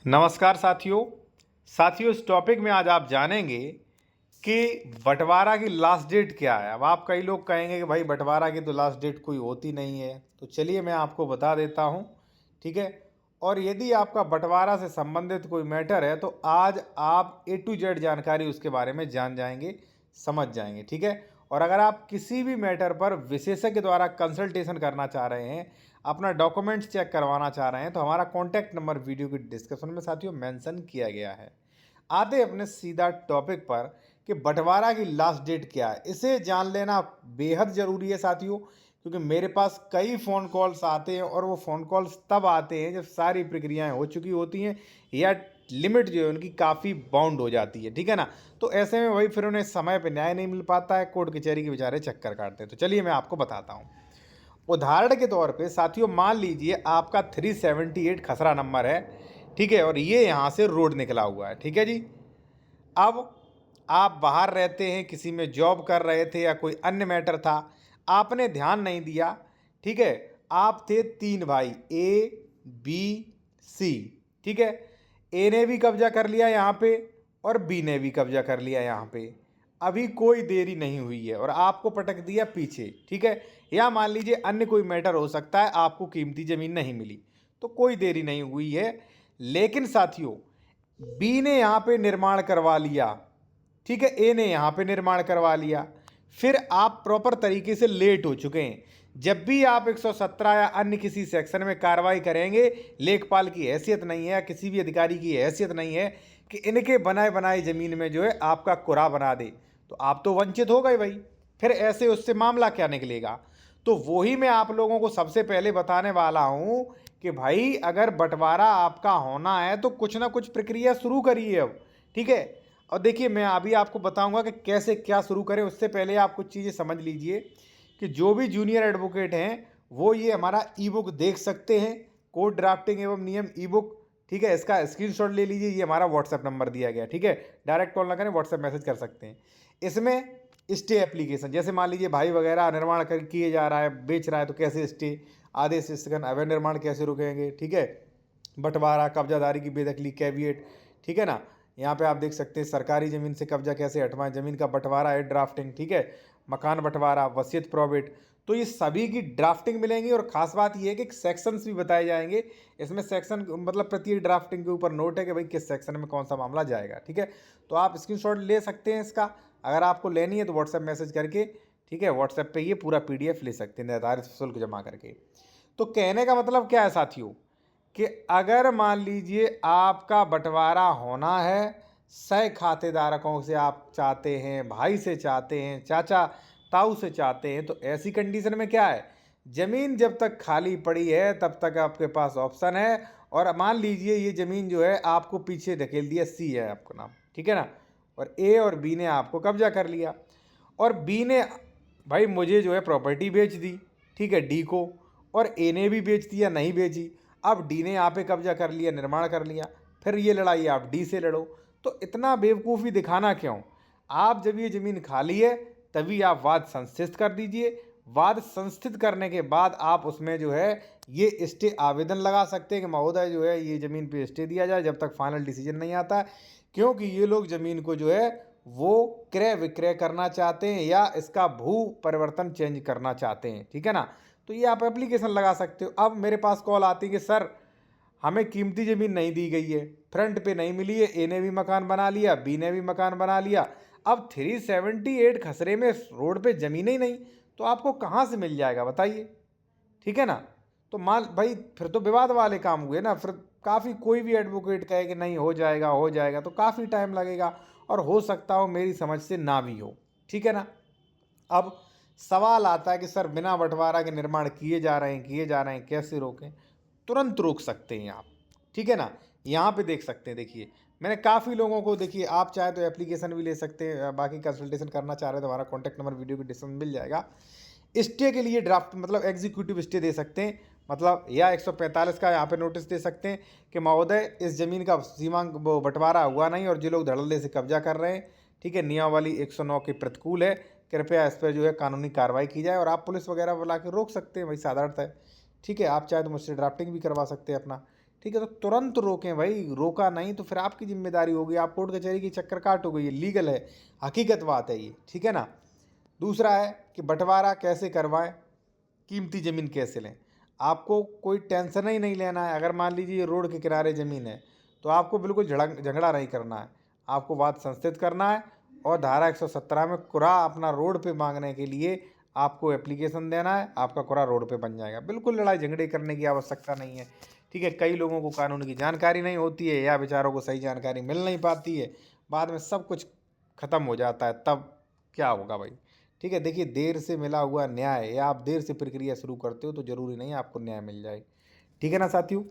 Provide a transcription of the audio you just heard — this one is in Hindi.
नमस्कार साथियों इस टॉपिक में आज आप जानेंगे कि बंटवारा की लास्ट डेट क्या है। अब आप कई लोग कहेंगे कि भाई बंटवारा की तो लास्ट डेट कोई होती नहीं है, तो चलिए मैं आपको बता देता हूँ। ठीक है। और यदि आपका बंटवारा से संबंधित कोई मैटर है तो आज आप A to Z जानकारी उसके बारे में जान जाएंगे, समझ जाएंगे। ठीक है। और अगर आप किसी भी मैटर पर विशेषज्ञ द्वारा कंसल्टेशन करना चाह रहे हैं, अपना डॉक्यूमेंट्स चेक करवाना चाह रहे हैं, तो हमारा कॉन्टैक्ट नंबर वीडियो की डिस्क्रिप्शन में साथियों मेंशन किया गया है। आते अपने सीधा टॉपिक पर कि बंटवारा की लास्ट डेट क्या है। इसे जान लेना बेहद ज़रूरी है साथियों, क्योंकि मेरे पास कई फ़ोन कॉल्स आते हैं और वो फ़ोन कॉल्स तब आते हैं जब सारी प्रक्रियाएं हो चुकी होती हैं या लिमिट जो है उनकी काफ़ी बाउंड हो जाती है। ठीक है ना। तो ऐसे में भाई फिर उन्हें समय पर न्याय नहीं मिल पाता है, कोर्ट कचहरी के बेचारे चक्कर काटते हैं। तो चलिए मैं आपको बताता हूँ। उदाहरण के तौर पे साथियों मान लीजिए आपका 378 खसरा नंबर है। ठीक है। और ये यहाँ से रोड निकला हुआ है। ठीक है जी। अब आप बाहर रहते हैं, किसी में जॉब कर रहे थे या कोई अन्य मैटर था, आपने ध्यान नहीं दिया। ठीक है। आप थे 3 भाई A B C। ठीक है। ए ने भी कब्जा कर लिया यहाँ पे और बी ने भी कब्जा कर लिया यहाँ पे। अभी कोई देरी नहीं हुई है और आपको पटक दिया पीछे। ठीक है। या मान लीजिए अन्य कोई मैटर हो सकता है, आपको कीमती ज़मीन नहीं मिली, तो कोई देरी नहीं हुई है। लेकिन साथियों बी ने यहाँ पे निर्माण करवा लिया। ठीक है। ए ने यहाँ पे निर्माण करवा लिया, फिर आप प्रॉपर तरीके से लेट हो चुके हैं। जब भी आप 117 या अन्य किसी सेक्शन में कार्रवाई करेंगे, लेखपाल की हैसियत नहीं है या किसी भी अधिकारी की हैसियत नहीं है कि इनके बनाए बनाए ज़मीन में जो है आपका कुरा बना दे, तो आप तो वंचित हो गए भाई। फिर ऐसे उससे मामला क्या निकलेगा। तो वही मैं आप लोगों को सबसे पहले बताने वाला हूँ कि भाई अगर बंटवारा आपका होना है तो कुछ ना कुछ प्रक्रिया शुरू करिए अब। ठीक है। और देखिए मैं अभी आपको बताऊंगा कि कैसे क्या शुरू करें। उससे पहले आप कुछ चीज़ें समझ लीजिए कि जो भी जूनियर एडवोकेट हैं वो ये हमारा ई बुक देख सकते हैं, कोर्ट ड्राफ्टिंग एवं नियम ई बुक। ठीक है। इसका स्क्रीनशॉट ले लीजिए, ये हमारा व्हाट्सएप नंबर दिया गया। ठीक है। डायरेक्ट कॉल ना करें, व्हाट्सएप मैसेज कर सकते हैं। इसमें स्टे एप्लीकेशन, जैसे मान लीजिए भाई वगैरह निर्माण कर किए जा रहा है, बेच रहा है, तो कैसे स्टे, आदेश स्थगन, अवैध निर्माण कैसे रुकेंगे। ठीक है। बंटवारा, कब्जादारी की बेदखली, कैविएट। ठीक है ना। यहाँ पे आप देख सकते हैं सरकारी ज़मीन से कब्जा कैसे हटवाएं, ज़मीन का बंटवारा है, ड्राफ्टिंग। ठीक है। मकान बंटवारा, वसीयत प्रोबेट, तो ये सभी की ड्राफ्टिंग मिलेंगी। और ख़ास बात ये है कि सेक्शंस भी बताए जाएंगे। इसमें सेक्शन मतलब प्रत्येक ड्राफ्टिंग के ऊपर नोट है कि भाई किस सेक्शन में कौन सा मामला जाएगा। ठीक है। तो आप स्क्रीनशॉट ले सकते हैं इसका, अगर आपको लेनी है तो व्हाट्सएप मैसेज करके। ठीक है। व्हाट्सएप पे ये पूरा PDF ले सकते हैं निर्धारित शुल्क जमा करके। तो कहने का मतलब क्या है साथियों कि अगर मान लीजिए आपका बंटवारा होना है, सह खातेदारकों से आप चाहते हैं, भाई से चाहते हैं, चाचा ताऊ से चाहते हैं, तो ऐसी कंडीशन में क्या है, ज़मीन जब तक खाली पड़ी है तब तक आपके पास ऑप्शन है। और मान लीजिए ये ज़मीन जो है आपको पीछे धकेल दिया, C है आपका नाम। ठीक है ना। और A और B ने आपको कब्जा कर लिया और B ने भाई मुझे जो है प्रॉपर्टी बेच दी। ठीक है, D को। और A ने भी बेच दिया, नहीं बेची। अब D ने यहाँ पे कब्जा कर लिया, निर्माण कर लिया। फिर ये लड़ाई आप D से लड़ो। तो इतना बेवकूफ़ी दिखाना क्यों। आप जब ये ज़मीन खाली है तभी आप वाद संस्थित कर दीजिए। वाद संस्थित करने के बाद आप उसमें जो है ये स्टे आवेदन लगा सकते हैं कि महोदय जो है ये ज़मीन पे स्टे दिया जाए जब तक फाइनल डिसीजन नहीं आता। क्योंकि ये लोग ज़मीन को जो है वो क्रय विक्रय करना चाहते हैं या इसका भू परिवर्तन चेंज करना चाहते हैं। ठीक है ना। तो ये आप एप्लीकेशन लगा सकते हो। अब मेरे पास कॉल आती है कि सर हमें कीमती ज़मीन नहीं दी गई है, फ्रंट पे नहीं मिली है, ए ने भी मकान बना लिया, बी ने भी मकान बना लिया। अब 378 खसरे में रोड पे ज़मीन ही नहीं, तो आपको कहाँ से मिल जाएगा बताइए। ठीक है ना। तो मान भाई फिर तो विवाद वाले काम हुए ना। फिर काफ़ी कोई भी एडवोकेट कहे कि नहीं हो जाएगा, तो काफ़ी टाइम लगेगा और हो सकता हो मेरी समझ से ना भी हो। ठीक है ना। अब सवाल आता है कि सर बिना बंटवारा के निर्माण किए जा रहे हैं, कैसे रोकें। तुरंत रोक सकते हैं आप। ठीक है ना। यहाँ पे देख सकते हैं, देखिए मैंने काफ़ी लोगों को, देखिए आप चाहे तो एप्लीकेशन भी ले सकते हैं, बाकी कंसल्टेशन करना चाह रहे हैं तो हमारा कॉन्टैक्ट नंबर वीडियो की डिस्क्रिप्शन में मिल जाएगा। स्टे के लिए ड्राफ्ट मतलब एग्जीक्यूटिव स्टे दे सकते हैं, मतलब या 145 का यहाँ पे नोटिस दे सकते हैं कि महोदय इस ज़मीन का सीमांक वो बंटवारा हुआ नहीं और जो लोग धड़ल्ले से कब्जा कर रहे हैं। ठीक है, नियमावली 109 के प्रतिकूल है, कृपया इस पर जो है कानूनी कार्रवाई की जाए। और आप पुलिस वगैरह बुला के रोक सकते हैं, वही साधारणतः है। ठीक है। आप चाहे तो मुझसे ड्राफ्टिंग भी करवा सकते हैं अपना। ठीक है, तो तुरंत रोकें भाई, रोका नहीं तो फिर आपकी जिम्मेदारी होगी, आप कोर्ट कचहरी की चक्कर काटोगे, ये लीगल है, हकीकत बात है ये, ठीक है ना। दूसरा है कि बंटवारा कैसे करवाएं, कीमती ज़मीन कैसे लें। आपको कोई टेंशन ही नहीं लेना है। अगर मान लीजिए ये रोड के किनारे ज़मीन है तो आपको बिल्कुल झगड़ा नहीं करना है, आपको बात संस्थित करना है और धारा 117 में कुरा अपना रोड पे मांगने के लिए आपको एप्लीकेशन देना है, आपका कुरा रोड पे बन जाएगा। बिल्कुल लड़ाई झगड़े करने की आवश्यकता नहीं है, ठीक है। कई लोगों को कानून की जानकारी नहीं होती है या बेचारों को सही जानकारी मिल नहीं पाती है, बाद में सब कुछ ख़त्म हो जाता है, तब क्या होगा भाई, ठीक है। देखिए, देर से मिला हुआ न्याय या आप देर से प्रक्रिया शुरू करते हो तो ज़रूरी नहीं आपको न्याय मिल जाए, ठीक है ना साथियों।